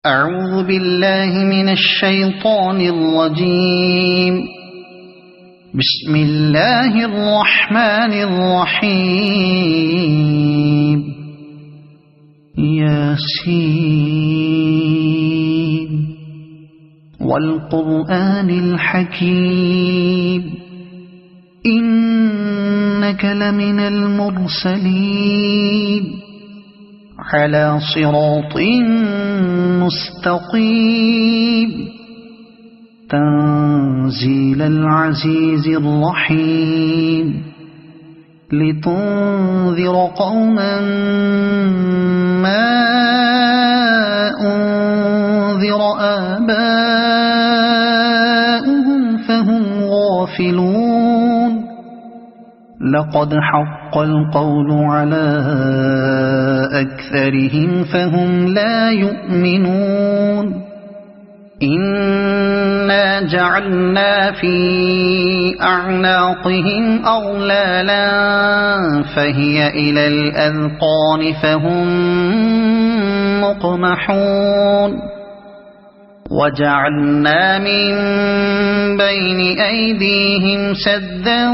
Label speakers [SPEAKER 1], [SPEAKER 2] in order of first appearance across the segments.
[SPEAKER 1] أعوذ بالله من الشيطان الرجيم. بسم الله الرحمن الرحيم. ياسين والقرآن الحكيم إنك لمن المرسلين على صراط مستقيم تنزيل العزيز الرحيم لتنذر قوما ما أنذر آباؤهم فهم غافلون. لقد حق القول على أكثرهم فهم لا يؤمنون. إنا جعلنا في أعناقهم أغلالا فهي إلى الأذقان فهم مقمحون. وجعلنا من بين أيديهم سدا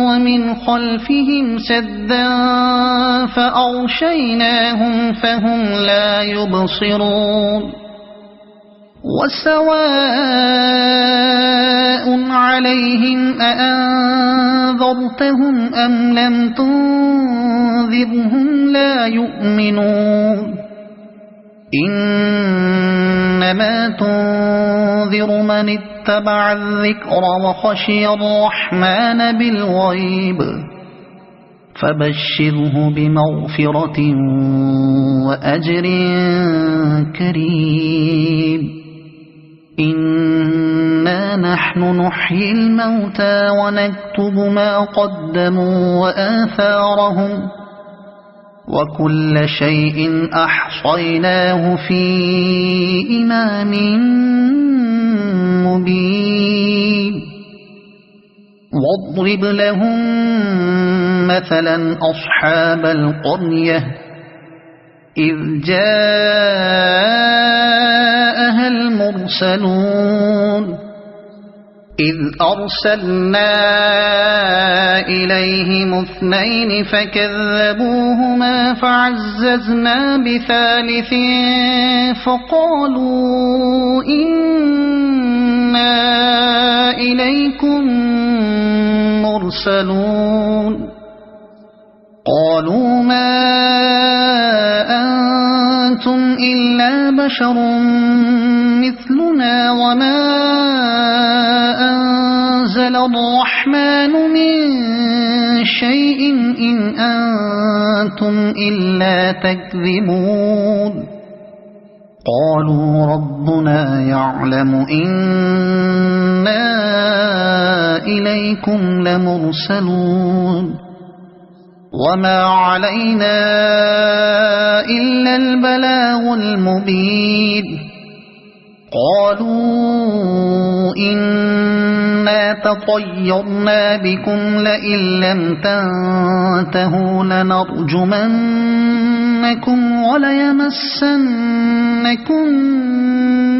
[SPEAKER 1] ومن خلفهم سدا فأغشيناهم فهم لا يبصرون. وسواء عليهم أأنذرتهم أم لم تنذرهم لا يؤمنون. إنما تنذر من اتبع الذكر وخشي الرحمن بالغيب فبشره بمغفرة وأجر كريم. إنا نحن نحيي الموتى ونكتب ما قدموا وآثارهم وكل شيء أحصيناه في إمام مبين. واضرب لهم مثلا أصحاب القرية إذ جاءها المرسلون إذ أرسلنا إليهم اثنين فكذبوهما فعززنا بثالث فقالوا إنا إليكم مرسلون. قالوا ما أنتم إلا بشر مثلنا وما أنزل الرحمن من شيء إن أنتم إلا تكذبون. قالوا ربنا يعلم إنا إليكم لمرسلون وما علينا إلا البلاغ المبين. قالوا إنا تطيرنا بكم لئن لم تنتهوا لنرجمنكم وليمسنكم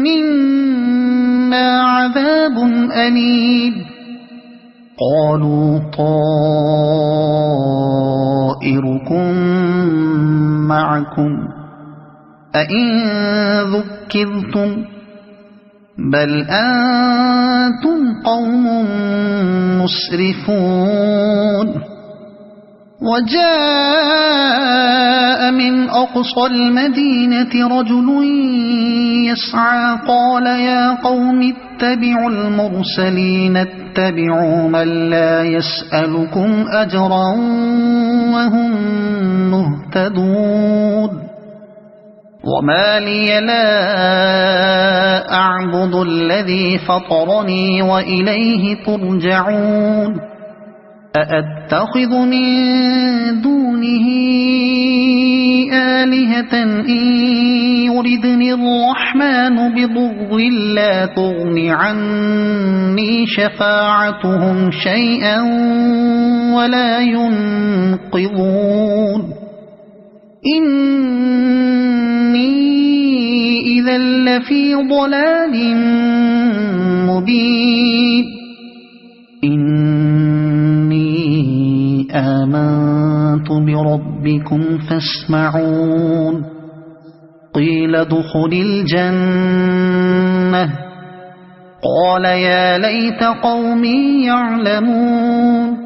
[SPEAKER 1] منا عذاب أليم. قالوا طائركم معكم أئن ذكرتم بل أنتم قوم مسرفون. وجاء من أقصى المدينة رجل يسعى قال يا قوم اتبعوا المرسلين اتبعوا من لا يسألكم أجرا وهم مهتدون. وما لي لا أعبد الذي فطرني وإليه ترجعون. أأتخذ من دونه آلهة إن يردني الرحمن بضر لا تغن عني شفاعتهم شيئا ولا ينقذون. إني إذا لفي ضلال مبين إني آمنت بربكم فاسمعون قيل ادخل الجنة قال يا ليت قومي يعلمون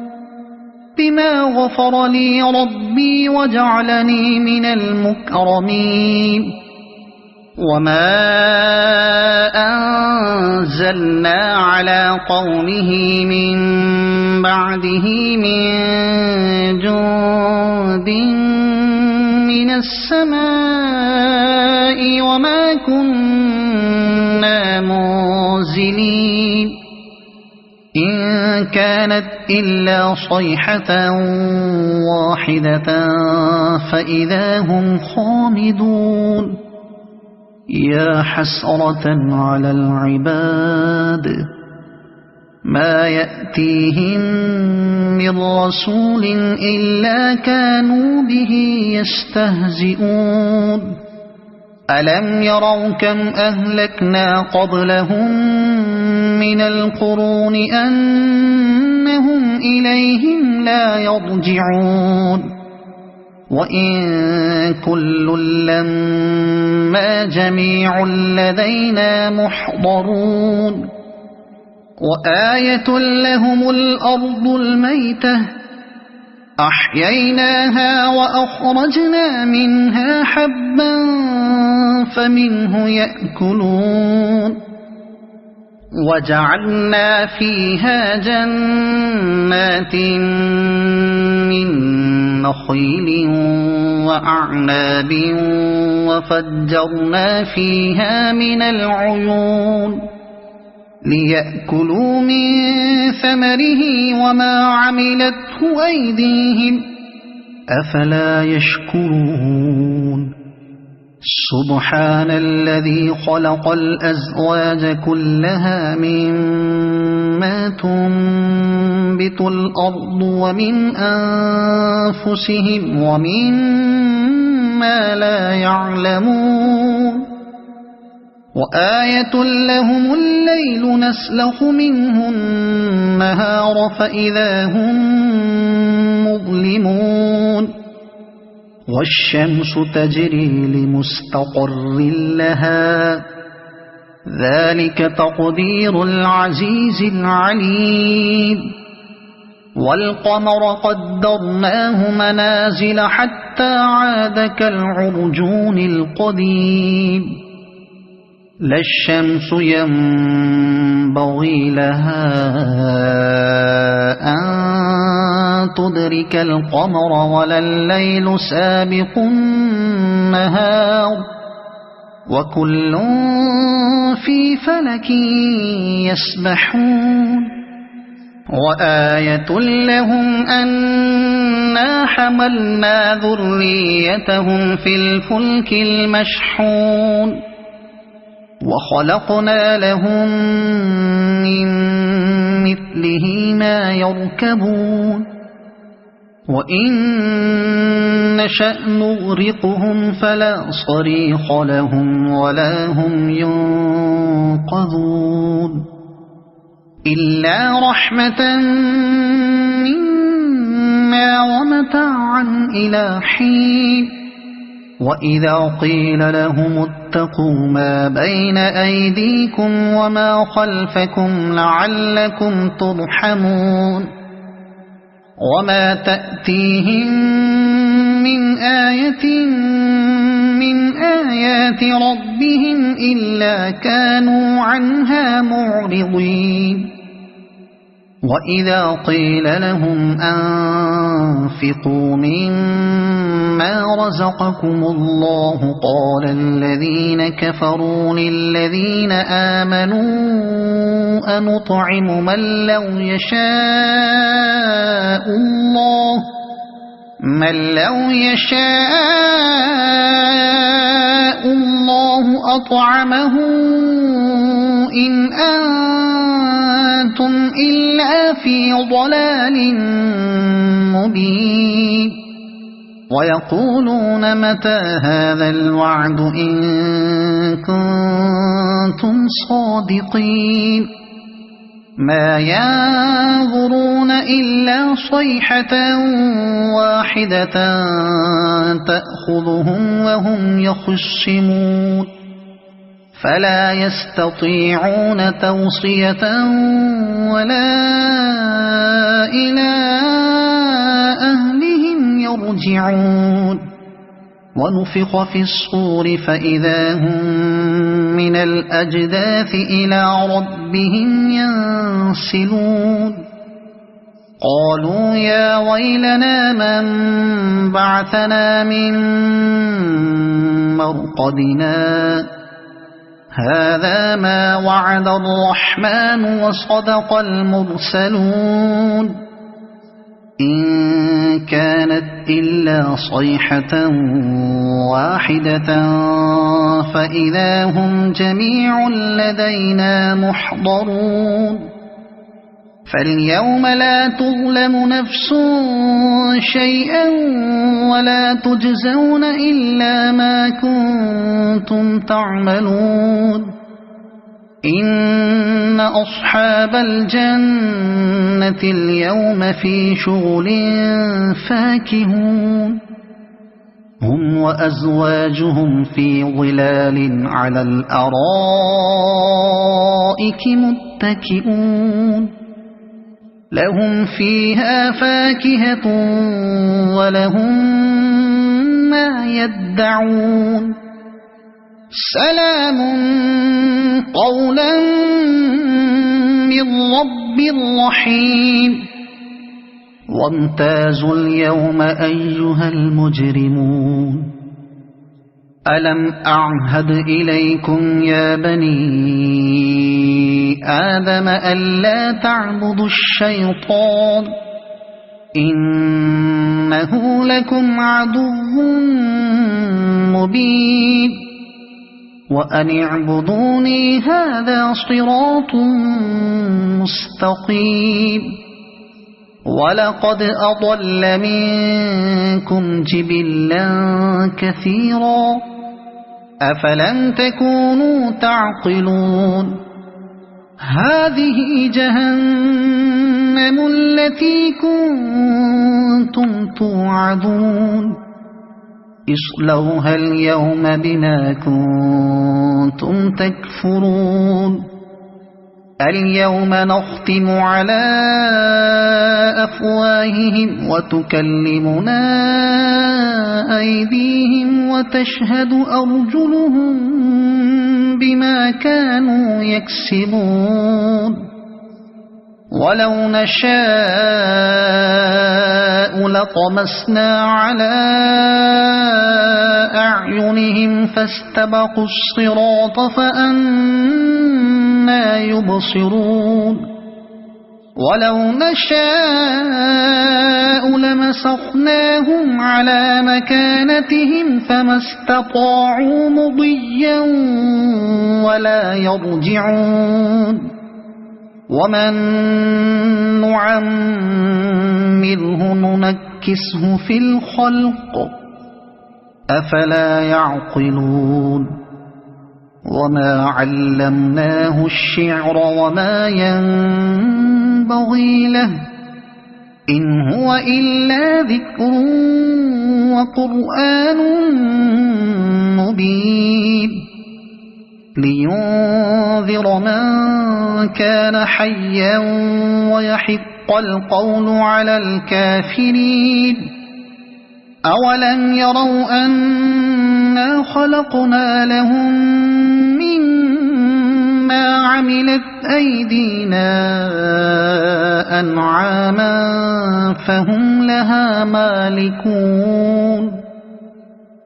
[SPEAKER 1] بما غفر لي ربي وجعلني من المكرمين وما أنزلنا على قومه من بعده من جند من السماء وما كنا منزلين إن كانت إلا صيحة واحدة فإذا هم خامدون يا حسرة على العباد ما يأتيهم من رسول إلا كانوا به يستهزئون ألم يروا كم أهلكنا قبلهم من القرون أنهم إليهم لا يرجعون وإن كل لما جميع لدينا محضرون وآية لهم الأرض الميتة أحييناها وأخرجنا منها حبا فمنه يأكلون وجعلنا فيها جنات من نخيل وأعناب وفجرنا فيها من العيون ليأكلوا من ثمره وما عملته أيديهم أفلا يشكرون سبحان الذي خلق الأزواج كلها مما تنبت الأرض ومن أنفسهم ومما لا يعلمون وآية لهم الليل نسلخ منه النهار فإذا هم مظلمون والشمس تجري لمستقر لها ذلك تقدير العزيز العليم والقمر قدرناه منازل حتى عاد كالعرجون القديم لا الشمس ينبغي لها أن تدرك القمر ولا الليل سابق النهار وكل في فلك يسبحون وآية لهم أنا حملنا ذريتهم في الفلك المشحون وخلقنا لهم من مثله ما يركبون وإن نشأ نغرقهم فلا صريخ لهم ولا هم ينقذون إلا رحمة منا ومتاعا إلى حين وإذا قيل لهم اتقوا ما بين أيديكم وما خلفكم لعلكم ترحمون وما تأتيهم من آية من آيات ربهم إلا كانوا عنها معرضين وإذا قيل لهم أنفقوا مما رزقكم الله قال الذين كفروا للذين آمنوا أنطعم من لو يشاء الله أطعمه إن أنتم إلا في ضلال مبين ويقولون متى هذا الوعد إن كنتم كنتم صادقين ما ينظرون إلا صيحة واحدة تأخذهم وهم يخصمون فلا يستطيعون توصية ولا إلى أهلهم يرجعون ونفخ في الصور فإذا هم من الأجداث إلى ربهم ينسلون قالوا يا ويلنا من بعثنا من مرقدنا هذا ما وعد الرحمن وصدق المرسلون إن كانت إلا صيحة واحدة فإذا هم جميع لدينا محضرون فاليوم لا تظلم نفس شيئا ولا تجزون إلا ما كنتم تعملون إن أصحاب الجنة اليوم في شغل فاكهون هم وأزواجهم في ظلال على الأرائك متكئون لهم فيها فاكهة ولهم ما يدعون سلام قولا من رب رحيم وامتازوا اليوم أيها المجرمون ألم أعهد إليكم يا بني آدم ألا تعبدوا الشيطان إنه لكم عدو مبين وأن اعبدوني هذا صراط مستقيم ولقد أضل منكم جبلا كثيرا أفلم تكونوا تعقلون هذه جهنم التي كنتم توعدون اصلوها اليوم بما كنتم تكفرون اليوم نختم على أفواههم وتكلمنا أيديهم وتشهد أرجلهم بما كانوا يكسبون ولو نشاء لطمسنا على أعينهم فاستبقوا الصراط فأنى يبصرون ولو نشاء لمسخناهم على مكانتهم فما استطاعوا مضيا ولا يرجعون ومن نعمره ننكسه في الخلق أفلا يعقلون وما علمناه الشعر وما ينبغي له إن هو إلا ذكر وقرآن مبين لينذر من كان حيا ويحق القول على الكافرين أولم يروا أنا خلقنا لهم مما عملت أيدينا أنعاما فهم لها مالكون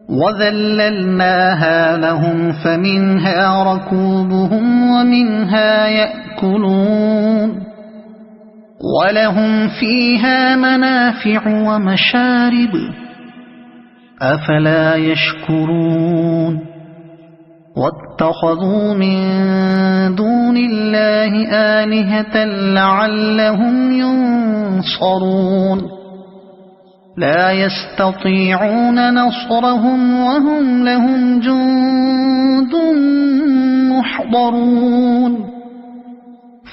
[SPEAKER 1] وذللناها لهم فمنها ركوبهم ومنها يأكلون ولهم فيها منافع ومشارب أفلا يشكرون واتخذوا من دون الله آلهة لعلهم ينصرون لا يستطيعون نصرهم وهم لهم جند يحضرون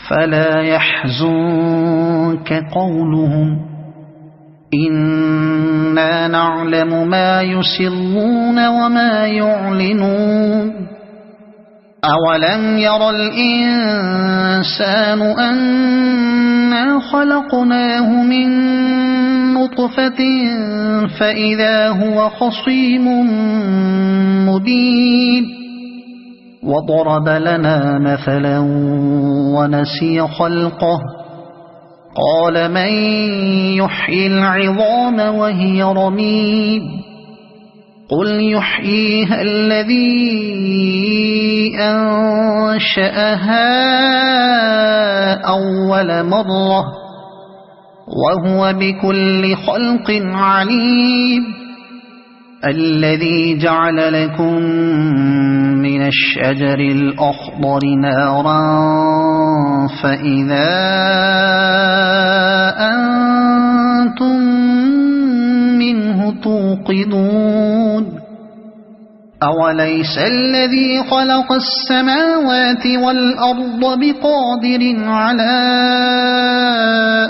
[SPEAKER 1] فلا يحزنك قولهم إنا نعلم ما يسرون وما يعلنون أولم ير الإنسان أنا خلقناه من نطفة فإذا هو خصيم مبين وضرب لنا مثلا ونسي خلقه قال من يحيي العظام وهي رميم قل يحييها الذي أنشأها أول مرة وهو بكل خلق عليم الذي جعل لكم من الشجر الأخضر نارا فإذا أنتم منه توقدون أوليس الذي خلق السماوات والأرض بقادر على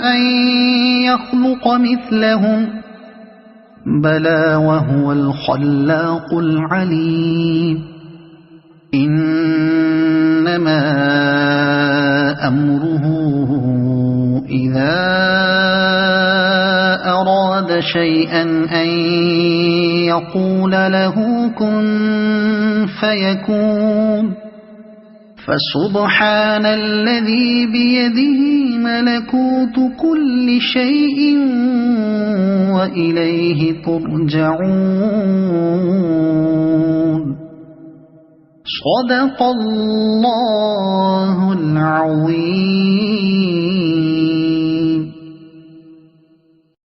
[SPEAKER 1] أن يخلق مثلهم بلى وهو الخلاق العليم إنما أمره إذا أراد شيئا أن يقول له كن فيكون فسبحان الذي بيده ملكوت كل شيء وإليه ترجعون صدق الله العظيم.